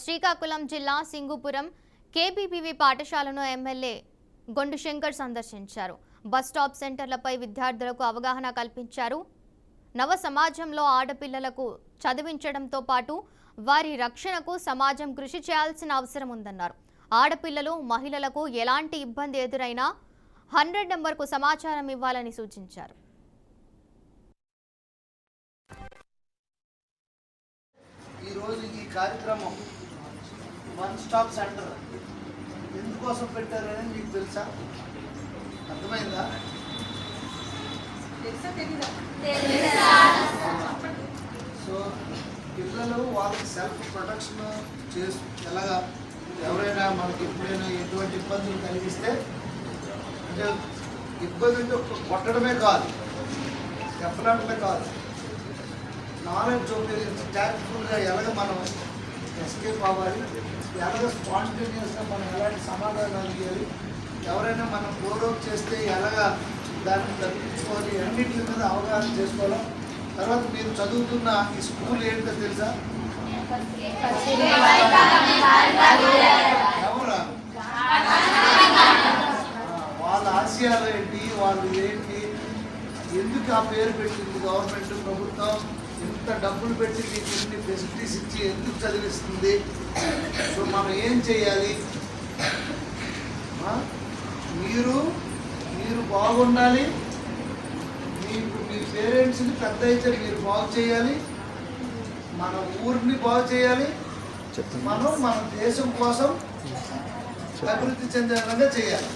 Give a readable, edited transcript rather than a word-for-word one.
శ్రీకాకుళం జిల్లా సింగుపురం కేబీపీవీ పాఠశాలను ఎమ్మెల్యే గొండు శంకర్ సందర్శించారు. బస్ స్టాప్ సెంటర్లపై విద్యార్థులకు అవగాహన కల్పించారు. నవ సమాజంలో ఆడపిల్లలకు చదివించడంతో పాటు వారి రక్షణకు సమాజం కృషి చేయాల్సిన అవసరం ఉందన్నారు. ఆడపిల్లలు మహిళలకు ఎలాంటి ఇబ్బంది ఎదురైనా 100 నంబర్కు సమాచారం ఇవ్వాలని సూచించారు. ఈ రోజు ఈ కార్యక్రమం వన్ స్టాప్ సెంటర్ ఎందుకోసం పెట్టారని మీకు తెలుసా? అర్థమైందా? సో పిల్లలు వాళ్ళకి సెల్ఫ్ ప్రొటెక్షన్ చేసి ఎలాగా ఎవరైనా మనకి ఎప్పుడైనా ఎటువంటి ఇబ్బందులు కలిగిస్తే అంటే ఇబ్బంది అంటే కొట్టడమే కాదు, చెప్పడమే కాదు, నాలెడ్జ్ ఉపయోగించి ట్యాక్ట్ఫుల్గా ఎలాగ మనం ఎస్కేప్ అవ్వాలి, ఎలాగ స్పాంటేనియస్గా మనం ఎలాంటి సమాధానాలు ఇవ్వాలి, ఎవరైనా మనం గౌరవం చేస్తే ఎలాగ దాన్ని తప్పించుకోవాలి, అన్నింటి మీద అవగాహన చేసుకోవాలి. తర్వాత మీరు చదువుతున్న ఈ స్కూల్ ఏంటో తెలుసా? ఎవరా వాళ్ళ ఆశయాలు ఏంటి, వాళ్ళు ఏంటి, ఎందుకు ఆ పేరు పెట్టింది గవర్నమెంట్ ప్రభుత్వం, ఎంత డబ్బులు పెట్టి మీకు ఇన్ని ఫెసిలిటీస్ ఇచ్చి ఎందుకు చదివిస్తుంది, సో మనం ఏం చేయాలి, మీరు బాగుండాలి, మీకు మీ పేరెంట్స్ని పెద్ద అయితే మీరు బాగు చేయాలి, మన ఊరిని బాగు చేయాలి, మనం మన దేశం కోసం అభివృద్ధి చెందే విధంగా చేయాలి.